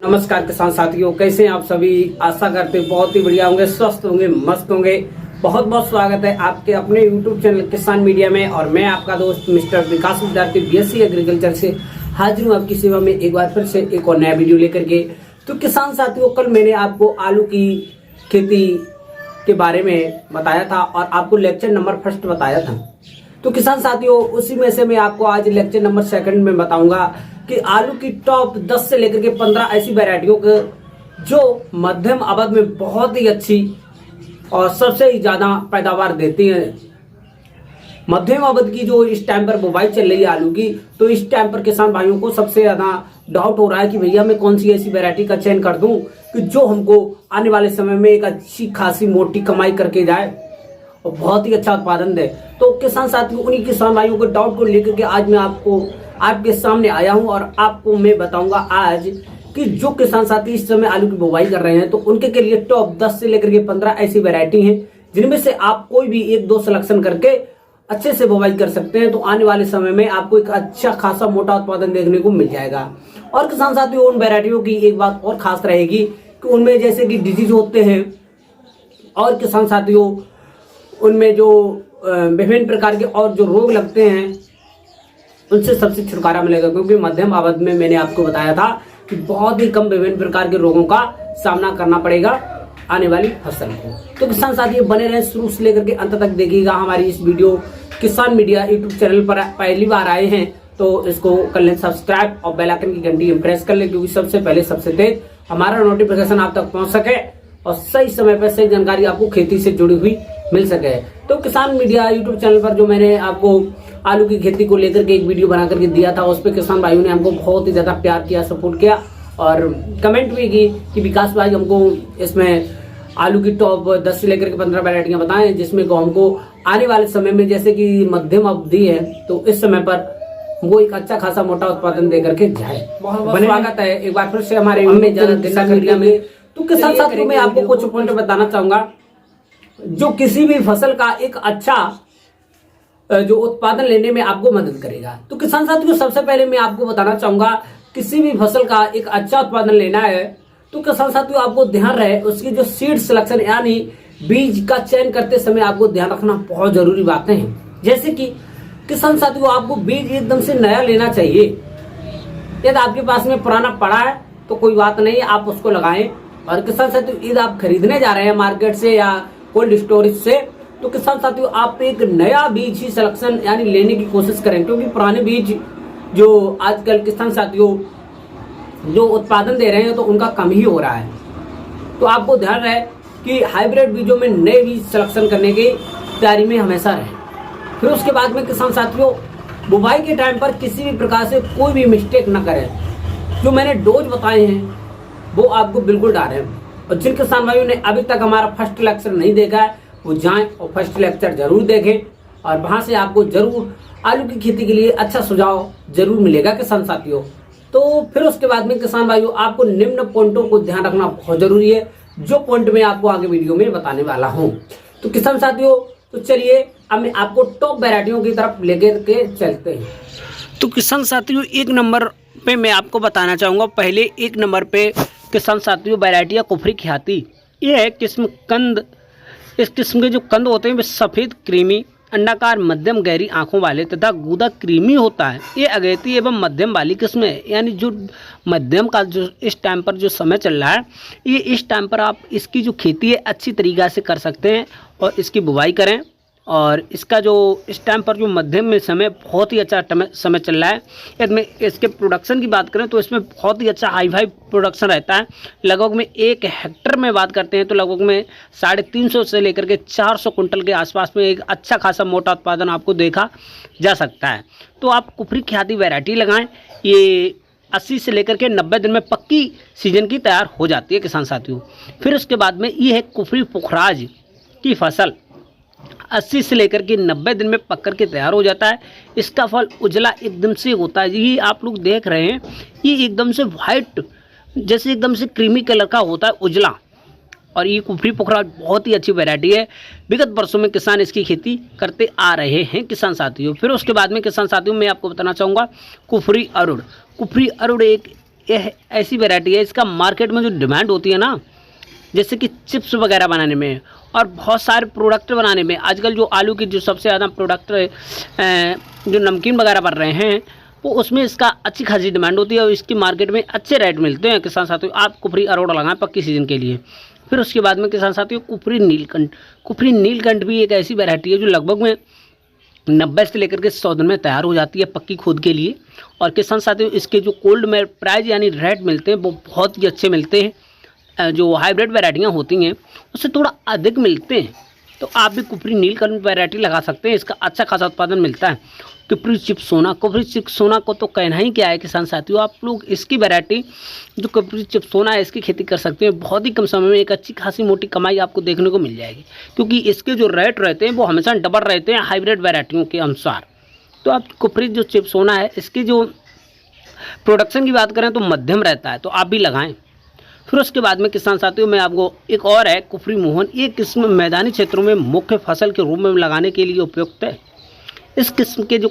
नमस्कार किसान साथियों, कैसे हैं आप सभी। आशा करते बहुत ही बढ़िया होंगे, स्वस्थ होंगे, मस्त होंगे। बहुत बहुत स्वागत है आपके अपने YouTube चैनल किसान मीडिया में। और मैं आपका दोस्त मिस्टर विकास विद्यार्थी BSc एग्रीकल्चर से हाजिर हूँ आपकी सेवा में एक बार फिर से एक और नया वीडियो लेकर के। तो किसान साथियों, कल मैंने आपको आलू की खेती के बारे में बताया था और आपको लेक्चर नंबर फर्स्ट बताया था। तो किसान साथियों, उसी में से मैं आपको आज लेक्चर नंबर सेकंड में बताऊंगा कि आलू की टॉप 10 से लेकर के 15 ऐसी वैरायटियों को जो मध्यम अवधि में बहुत ही अच्छी और सबसे ज्यादा पैदावार देती हैं। मध्यम अवधि की जो इस टाइम पर बुवाई चल रही है आलू की, तो इस टाइम पर किसान भाइयों को सबसे ज्यादा डाउट हो रहा है कि भैया मैं कौन सी ऐसी वैरायटी का चयन कर दूं कि जो हमको आने वाले समय में एक अच्छी खासी मोटी कमाई करके जाए और बहुत ही अच्छा उत्पादन दे। तो किसान साथियों, उन्हीं किसान भाइयों के डाउट को लेकर के आज मैं आपको आपके सामने आया हूं और आपको मैं बताऊंगा आज कि जो किसान साथी इस समय आलू की बुवाई कर रहे हैं तो उनके के लिए टॉप 10 से लेकर के 15 ऐसी वैरायटी हैं जिनमें से आप कोई भी एक दो सिलेक्शन करके अच्छे से बुवाई कर सकते हैं। तो आने वाले समय में आपको एक अच्छा खासा मोटा उत्पादन देखने को मिल जाएगा। और किसान साथियों, उन वैरायटियों की एक बात और खास रहेगी कि उनमें जैसे कि डिजीज होते हैं और किसान साथियों उनमें जो विभिन्न प्रकार के और जो रोग लगते हैं उनसे सबसे छुटकारा मिलेगा, क्योंकि मध्यम अवधि में मैंने आपको बताया था कि बहुत ही कम विभिन्न प्रकार के रोगों का सामना करना पड़ेगा आने वाली फसल को। तो किसान साथी बने रहे, शुरू से लेकर के अंत तक देखिएगा हमारी इस वीडियो। किसान मीडिया यूट्यूब चैनल पर पहली बार आए हैं तो इसको कर लें सब्सक्राइब और बेल आइकन की घंटी प्रेस कर लें, क्योंकि सबसे पहले सबसे तेज हमारा नोटिफिकेशन आप तक पहुंच सके और सही समय पर सही जानकारी आपको खेती से जुड़ी हुई मिल सके। तो किसान मीडिया यूट्यूब चैनल पर जो मैंने आपको आलू की खेती को लेकर के एक वीडियो बना करके दिया था, उस पर किसान भाइयों ने हमको बहुत ही ज्यादा प्यार किया, सपोर्ट किया और कमेंट भी की कि विकास भाई हमको इसमें आलू की टॉप 10 से लेकर के 15 वैरायटियां बताएं जिसमें को हमको आने वाले समय में जैसे कि मध्यम अवधि है तो इस समय पर वो एक अच्छा खासा मोटा उत्पादन दे करके जाए। बहुत स्वागत है एक बार फिर से हमारे किसान मीडिया में। तो किसान साथियों, मैं आपको कुछ पॉइंट बताना चाहूंगा जो किसी भी फसल का एक अच्छा जो उत्पादन लेने में आपको मदद करेगा। तो किसान साथियों, सबसे पहले मैं आपको बताना चाहूंगा किसी भी फसल का एक अच्छा उत्पादन लेना है तो किसान साथियों आपको ध्यान रहे उसकी जो सीड सिलेक्शन यानी बीज का चयन करते समय आपको ध्यान रखना बहुत जरूरी बातें हैं। जैसे कि किसान साथियों, आपको बीज एकदम से नया लेना चाहिए। यदि आपके पास में पुराना पड़ा है तो कोई बात नहीं, आप उसको लगाएं। और किसान साथियों, यदि आप खरीदने जा रहे हैं मार्केट से या कोल्ड स्टोरेज से तो किसान साथियों आप एक नया बीज ही सिलेक्शन यानी लेने की कोशिश करें, क्योंकि पुराने बीज जो आजकल किसान साथियों जो उत्पादन दे रहे हैं तो उनका कम ही हो रहा है। तो आपको ध्यान रहे कि हाइब्रिड बीजों में नए बीज सिलेक्शन करने की तैयारी में हमेशा रहे। फिर उसके बाद में किसान साथियों बुवाई के टाइम पर किसी भी प्रकार से कोई भी मिस्टेक न करें। जो मैंने डोज बताए हैं वो आपको बिल्कुल डालें। और जिन किसान भाइयों ने अभी तक हमारा फर्स्ट लेक्चर नहीं देखा है वो जाएं और फर्स्ट लेक्चर जरूर देखें और वहां से आपको जरूर आलू की खेती के लिए अच्छा सुझाव जरूर मिलेगा किसान साथियों। तो फिर उसके बाद में किसान भाइयों आपको निम्न पॉइंटों को ध्यान रखना बहुत जरूरी है, जो पॉइंट मैं आपको आगे वीडियो में बताने वाला हूँ। तो किसान साथियों, तो चलिए अब मैं आपको टॉप वैरायटियों की तरफ लेकर के चलते हैं। तो किसान साथियों, एक नंबर पे मैं आपको बताना चाहूंगा। पहले एक नंबर पे किसान साथियों वैरायटी कुफरी ख्याति। ये है किस्म कंद। इस किस्म के जो कंद होते हैं वे सफ़ेद क्रीमी अंडाकार मध्यम गहरी आंखों वाले तथा गूदा क्रीमी होता है। ये अगेती एवं मध्यम वाली किस्म है, यानी जो मध्यम का जो इस टाइम पर जो समय चल रहा है ये इस टाइम पर आप इसकी जो खेती है अच्छी तरीक़ा से कर सकते हैं और इसकी बुवाई करें। और इसका जो इस टाइम पर जो मध्यम में समय बहुत ही अच्छा समय चल रहा है। यदि मैं इसके प्रोडक्शन की बात करें तो इसमें बहुत ही अच्छा हाई प्रोडक्शन रहता है। लगभग में 1 हेक्टर में बात करते हैं तो लगभग में 350 से लेकर के 400 कुंटल के आसपास में एक अच्छा खासा मोटा उत्पादन आपको देखा जा सकता है। तो आप कुफरी ख्याति वैरायटी लगाएं। ये 80 से लेकर के 90 दिन में पक्की सीजन की तैयार हो जाती है किसान साथियों। फिर उसके बाद में ये है कुफरी पुखराज की फसल। 80 से लेकर के 90 दिन में पक कर के तैयार हो जाता है। इसका फल उजला एकदम से होता है। ये आप लोग देख रहे हैं ये एकदम से वाइट जैसे एकदम से क्रीमी कलर का होता है उजला। और ये कुफरी पोखरा बहुत ही अच्छी वैरायटी है। विगत वर्षों में किसान इसकी खेती करते आ रहे हैं किसान साथियों। फिर उसके बाद में किसान साथियों मैं आपको बताना चाहूँगा कुफरी अरुण। कुफरी अरुण एक यह ऐसी वैरायटी है, इसका मार्केट में जो डिमांड होती है ना, जैसे कि चिप्स वगैरह बनाने में और बहुत सारे प्रोडक्ट बनाने में। आजकल जो आलू की जो सबसे ज़्यादा प्रोडक्ट जो नमकीन वगैरह बन रहे हैं, वो उसमें इसका अच्छी खासी डिमांड होती है और इसकी मार्केट में अच्छे रेट मिलते हैं। किसान साथियों, आप कुफरी अरोड़ा लगाएं पक्की सीजन के लिए। फिर उसके बाद में किसान साथियों, कुफरी नीलकंठ। कुफरी नीलकंठ भी एक ऐसी वैरायटी है जो लगभग में 90 से लेकर के 100 दिन में तैयार हो जाती है पक्की खोद के लिए। और किसान साथियों, इसके जो कोल्ड में प्राइस यानी रेट मिलते हैं वो बहुत ही अच्छे मिलते हैं। जो हाइब्रिड वैरायटियाँ होती हैं उससे थोड़ा अधिक मिलते हैं। तो आप भी कुफरी नीलकंठ वैरायटी लगा सकते हैं, इसका अच्छा खासा उत्पादन मिलता है। कुफरी चिप्स सोना, कुफरी चिप्स सोना को तो कहना ही क्या है किसान साथियों। आप लोग इसकी वैरायटी जो कुफरी चिप्स सोना है, इसकी खेती कर सकते हैं। बहुत ही कम समय में एक अच्छी खासी मोटी कमाई आपको देखने को मिल जाएगी, क्योंकि इसके जो रेट रहते हैं वो हमेशा डबल रहते हैं हाइब्रिड वैरायटियों के अनुसार। तो आप कुफरी जो चिप्स सोना है, इसकी जो प्रोडक्शन की बात करें तो मध्यम रहता है, तो आप भी लगाएं। फिर उसके बाद में किसान साथियों, मैं आपको एक और है कुफरी मोहन। ये किस्म मैदानी क्षेत्रों में मुख्य फसल के रूप में लगाने के लिए उपयुक्त है। इस किस्म के जो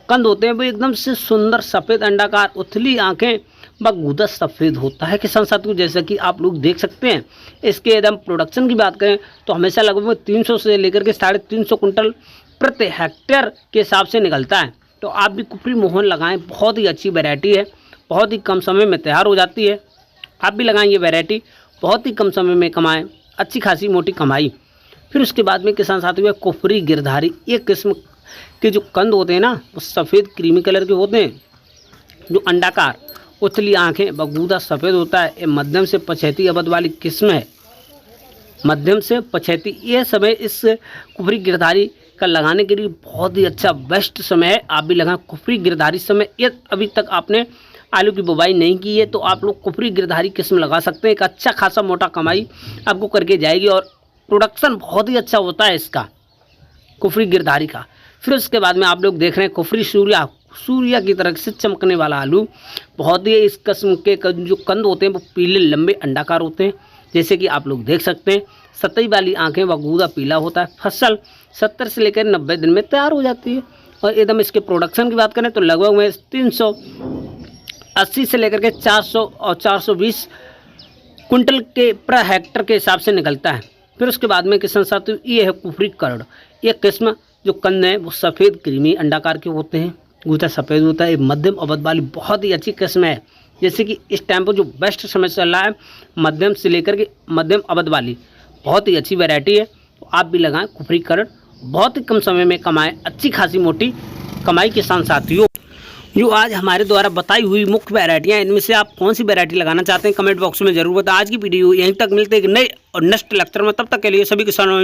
कंद होते हैं वो एकदम से सुंदर सफ़ेद अंडाकार, उथली आंखें व गूदा सफ़ेद होता है किसान साथियों, जैसा कि आप लोग देख सकते हैं। इसके एकदम प्रोडक्शन की बात करें तो हमेशा लगभग 300 से लेकर के 350 कुंटल प्रति हेक्टेयर के हिसाब से निकलता है। तो आप भी कुफरी मोहन लगाएं, बहुत ही अच्छी वैरायटी है, बहुत ही कम समय में तैयार हो जाती है। आप भी लगाएं ये वैरायटी, बहुत ही कम समय में कमाएं अच्छी खासी मोटी कमाई। फिर उसके बाद में किसान साथियों, कुफरी गिरधारी। ये किस्म के जो कंद होते हैं ना, वो सफ़ेद क्रीमी कलर के होते हैं, जो अंडाकार, उथली आंखें, बगूदा सफ़ेद होता है। ये मध्यम से पछैती अवध वाली किस्म है, मध्यम से पछैती। ये समय इस कुफरी गिरधारी का लगाने के लिए बहुत ही अच्छा बेस्ट समय है। आप भी लगाएं कुफरी गिरधारी समय। ये अभी तक आपने आलू की बुवाई नहीं की है तो आप लोग कुफरी गिरधारी किस्म लगा सकते हैं। एक अच्छा खासा मोटा कमाई आपको करके जाएगी और प्रोडक्शन बहुत ही अच्छा होता है इसका, कुफरी गिरधारी का। फिर उसके बाद में आप लोग देख रहे हैं कुफरी सूर्या। सूर्या की तरह से चमकने वाला आलू, बहुत ही इस किस्म के जो कंद होते हैं वो पीले लंबे अंडाकार होते हैं, जैसे कि आप लोग देख सकते हैं। सतही वाली आंखें व गूदा पीला होता है। फसल 70 से लेकर 90 दिन में तैयार हो जाती है। और एकदम इसके प्रोडक्शन की बात करें तो लगभग में 380 से लेकर के 400 और 420 कुंटल के पर हेक्टर के हिसाब से निकलता है। फिर उसके बाद में किसान साथियों, ये है कुफरी कर्ण। ये किस्म जो कंद है वो सफ़ेद क्रीमी अंडाकार के होते हैं, गूदा सफ़ेद होता है। मध्यम अवध वाली बहुत ही अच्छी किस्म है, जैसे कि इस टाइम पर जो बेस्ट समय चल रहा है, मध्यम से लेकर के मध्यम अवध वाली बहुत ही अच्छी वैरायटी है। तो आप भी लगाएं कुफरी कर्ण, बहुत ही कम समय में कमाएं अच्छी खासी मोटी कमाई किसान साथियों। जो आज हमारे द्वारा बताई हुई मुख्य वैरायटियाँ, इनमें से आप कौन सी वैरायटी लगाना चाहते हैं कमेंट बॉक्स में जरूर बताएं। आज की वीडियो यहीं तक, मिलते हैं नए और नेक्स्ट लेक्चर में। तब तक के लिए सभी किसानों